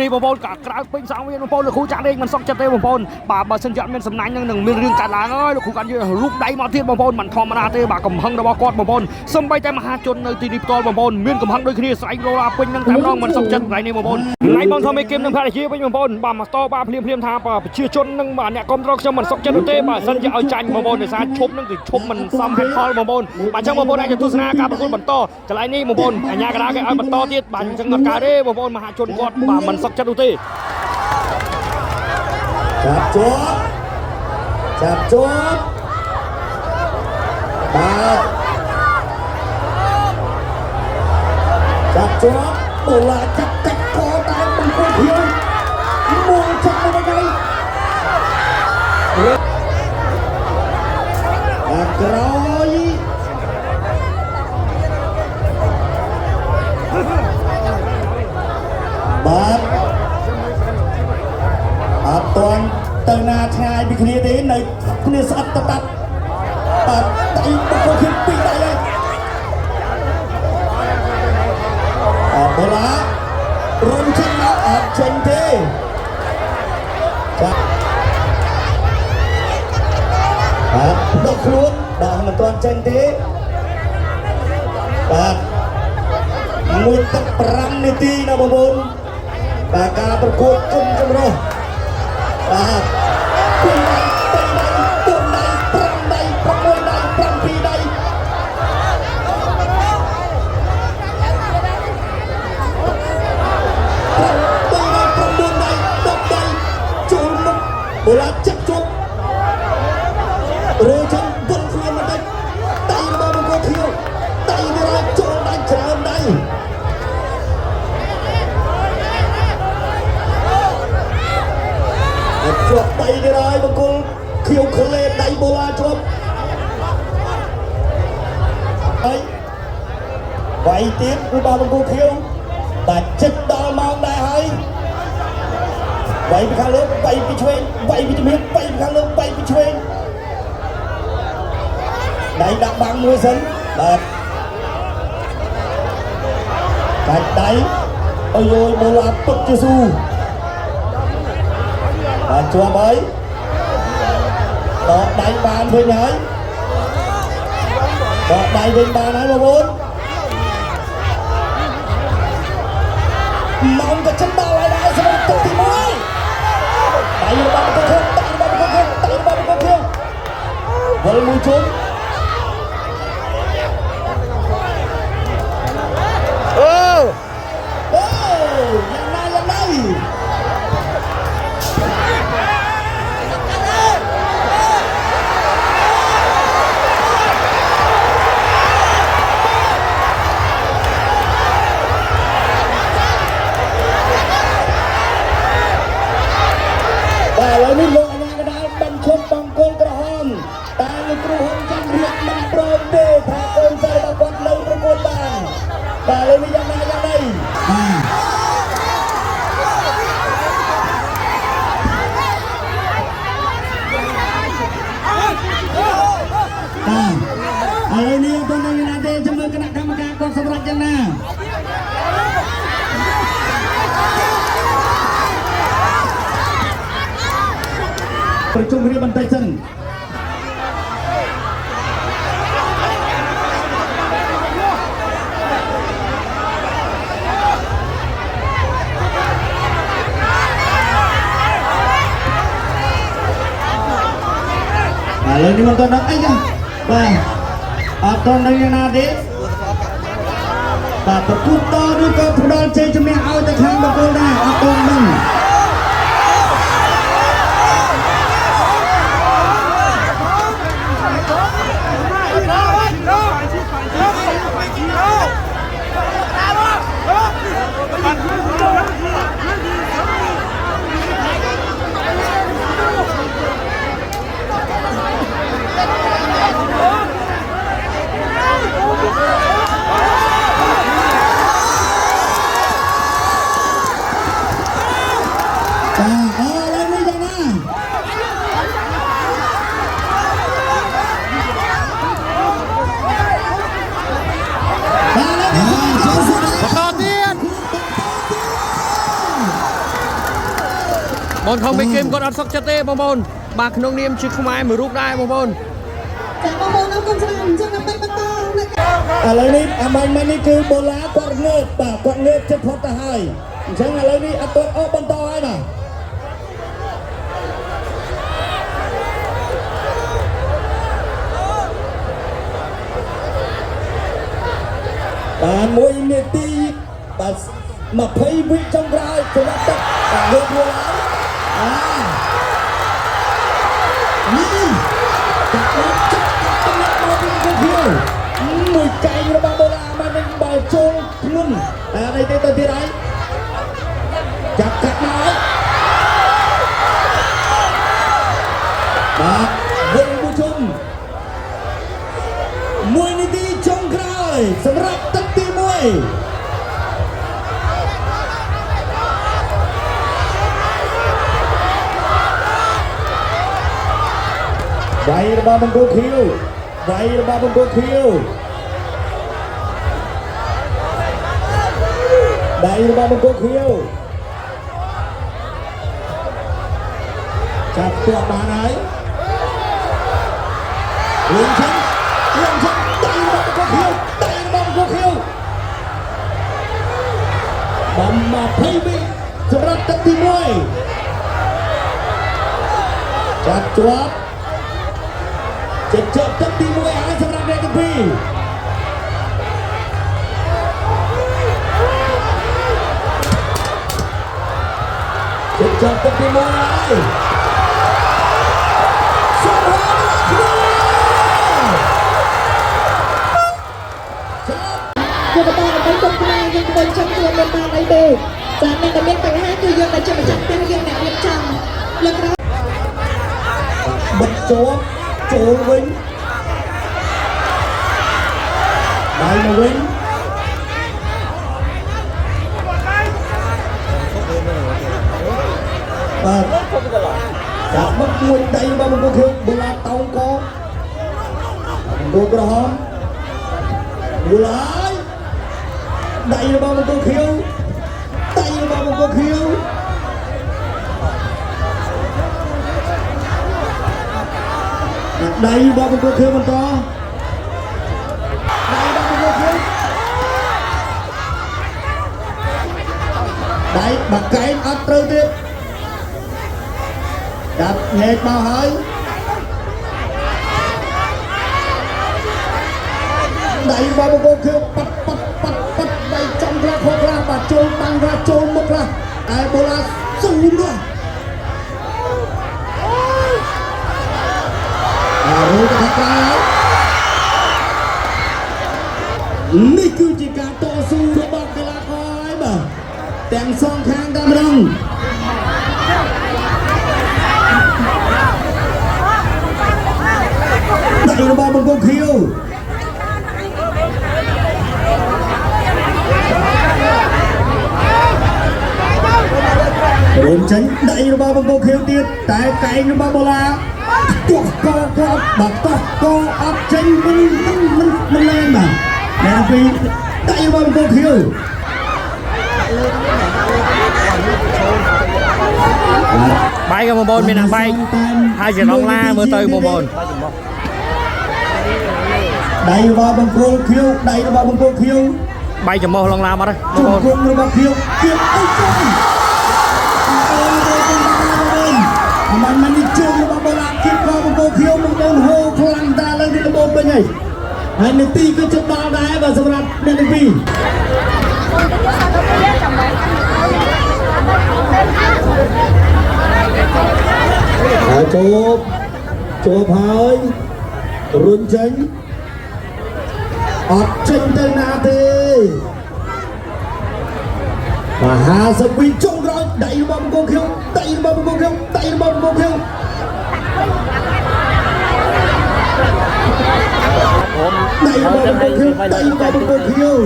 នេះបងប្អូនក្រៅពេញសងវាបងប្អូនលោកគ្រូចាក់លេងមិនសក់ចិត្តទេបងប្អូនបាទបើសិនជាអត់មានសំណាញ់នឹងមានរឿងកាត់ឡើងហើយលោកគ្រូកាន់យករូបដៃមកទៀតបងប្អូនមិនធម្មតាទេបាទកំហឹងរបស់គាត់បងប្អូនសំបីតែមហាជននៅទីនេះផ្ទាល់បងប្អូនមានកំហឹងដូចគ្នាស្រែករោឡាពេញនឹងតែម្ដងមិនសក់ចិត្តថ្ងៃនេះបងប្អូនថ្ងៃបងធ្វើមេគីមនឹងភរិយាវិញបងប្អូនបាទមកតបាទភ្លាមថាប្រជាជននឹងបាទអ្នកគ្រប់គ្រងខ្ញុំមិនសក់ចិត្តទេបាទសិនជាឲ្យចាញ់បងប្អូនដោយសារឈប់នឹងគឺឈប់មិនសមហេតុផលបងប្អូនបាទអញ្ចឹងបងប្អូនអាចទស្សនាការប្រកួតបន្តកន្លែងនេះបងប្អូនអញ្ញាកណ្ដាលគេឲ្យបន្តទៀតបាទអញ្ចឹងអត់កើតទេបងប្អូនមហាជនគាត់បាទមិនសក់ចិត្តនោះទេចាប់ជាប់បាទចាប់ជាប់អូឡាចាប់កាច់កតែមិនគួរភៀវមួយចាប់ទៅវិញបាទក្រោយបាទអត់ទាន់ទៅណាឆ្ងាយពីគ្នាទេនៅគ្នាស្អិតតតាប់បាទដៃបកគ្នាពីរដៃហើយបូឡារុំចេញមកអត់ចេញទេបាទដកខ្លួនបាទមិនទាន់ចេញទេបាទមួយទឹក5នាទីណាបងប្អូនបាទការប្រកួតគុំចម្រុះបាទ4ដៃ5ដៃ6ដៃ7ដៃបូឡាចាប់ជប់រើចេញវល់ខ្លួនមកដៃរបស់បង្គោលខៀវដៃវារត់ចូលដៃច្រើនដៃជាប់ដៃគេហើយបង្គោលខៀវក្លេដៃបូឡាជាប់ហើយវាយទៀតរបស់បង្គោលខៀវបាទចិត្តដល់ម៉ោងដែរហើយវាយពីខាងលើវាយពីឆ្វេងវាយពីជំនាញវាយពីខាងលើវាយពីឆ្វេងដៃដាក់បាំងមួយសិនបាទកាច់ដៃអើយបូឡាពុតជាស៊ូបាទជាប់ហើយដកដៃបានវិញហើយដកដៃវិញបានហើយបងប្អូនម៉ោងក៏ចិត្តដល់ហើយដែរសម្រាប់ទឹកទី1ដៃរបស់បង្គោលខៀវវល់មួយជុំយ៉ាងណាបាទឥឡូវនេះលោកអាញាកណ្ដាលបញ្ឈប់បង្គោលក្រហមតែលោកគ្រូហ៊ុនច័ន្ទរៀបមិនព្រមទេថាកូនសិស្សរបស់គាត់នៅប្រកួតបានបាទឥឡូវនេះយ៉ាងណាឥឡូវនេះទៅនៅណាទេជំនួយគណៈកម្មការគាត់សម្រាប់យ៉ាងណាប្រជុំគ្នាបន្តិចសិនឥឡូវនេះមិនទាន់ដល់អីចាបាទអត់ទាន់ដល់យ៉ាងណាទេបាទប្រគួតតឬក៏ផ្ដល់ជ័យជំនះឲ្យទៅខាងបង្គោលដែរអត់ទាន់ដឹង บอลของเบคเกมก็อัดซอกจัดเต้บอลบาขนมเนียมชิคไม้มือรูปได้บอล จากบอลเอากองสนามจะนำไปประตูนะครับ ឥឡូវនេះអាម៉ាញ់នេះគឺបូឡាគាត់ងើបបាទគាត់ងើបចិត្តផុតទៅហើយអញ្ចឹងឥឡូវនេះអត់ទាន់អស់បន្តហើយបាទ1នាទីបាទ20វិចុងក្រោយសម្រាប់ទឹកបាទលើកមួយឡើងនេះទឹកចាប់តំណែងមកពីគូភៀវមួយកែងរបស់បូឡាមកនឹងបាល់ចូលធ្ងន់តែនេះទៅទៀតហើយចាប់កាត់មកបាទវិញមួយជុំ1នាទីចុងក្រោយសម្រាប់ទឹកទី1ដៃរបស់បង្គោលខៀវដៃរបស់បង្គោលខៀវដៃរបស់បង្គោលខៀវចាប់ទាត់បានហើយលឿនឈឹងដៃរបស់បង្គោលខៀវដៃរបស់បង្គោលខៀវបំ20វិសម្រាប់ទឹកទី1ចាប់ជាប់ចិត្តទឹកទី1ហើយសម្រាប់អ្នកទី2ចិត្តទឹកទី1ហើយសុខហើយគឺបន្តដើម្បីគុំខ្មែរយើងធ្វើចំខ្លួនមានបានអីទេចាអ្នកដែលមានបញ្ហាគឺយើងតែជាម្ចាស់ផ្ទះយើងអ្នករៀបចំលើក្រោយ បិទជាប់ចូលវិញដៃមកវិញបាទចាប់មកមួយដៃរបស់បង្គោលខៀវបូឡាតោងកបង្គោលក្រហមបូឡាដៃរបស់បង្គោលខៀវដៃរបស់បង្គោលខៀវដៃរបស់បង្គោលខៀវបន្តដៃរបស់បង្គោលខៀវដៃបាក់កែងអត់ត្រូវទៀតចាប់ញែកមកហើយដៃរបស់បង្គោលខៀវប៉ាត់ដៃចំខ្លះខុសខ្លះបាទចូលតាំងខ្លះចូលមុខខ្លះតែបូឡាស៊ូមនោះរួចទៅខាងក្រៅនេះគឺជាការតស៊ូរបស់កីឡាករហើយបាទទាំងសងខាងតែម្ដងដៃរបស់បង្គោលខៀវរួមចេញដៃរបស់បង្គោលខៀវទៀតតែកែងរបស់បូឡាទោះកោក៏បាត់តោះកោអត់ចេញមិនលែងបាទតែពីដៃរបស់បង្គោលខៀវបាយក៏បងមានអាបាយហើយជាឡងឡាមើលទៅបងដៃរបស់បង្គោលខៀវដៃរបស់បង្គោលខៀវបាយចំោះឡងឡាមកទេបងគុំរបស់ខៀវទៀតអីទៅมันนี่ជើងរបស់បូឡាគៀបក៏បង្គោលខៀវមកដូនហូខ្លាំងតាឡើងទីលបោវិញហើយនាទីគឺជិតដល់ដែរបាទសម្រាប់អ្នកទី2ហើយជប់ហើយរុញចេញអត់ចេញទៅណាទេ50វិចុងក្រោយដៃរបស់បង្គោលខៀវដៃរបស់បង្គោលខៀវដៃរបស់បង្គោលខៀវដៃរបស់បង្គោលខៀវដៃរបស់បង្គោលខៀវ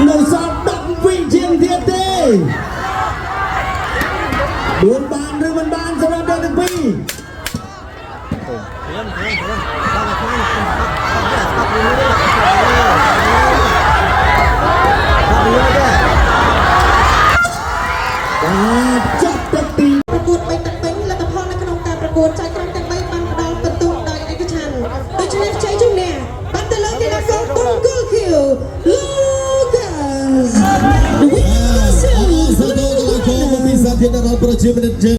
នៅសល់10វិជាងទៀតទេ4បានឬមិនបានសម្រាប់អ្នកទាំងពីរ យើងដល់ប្រជាមិត្តយើង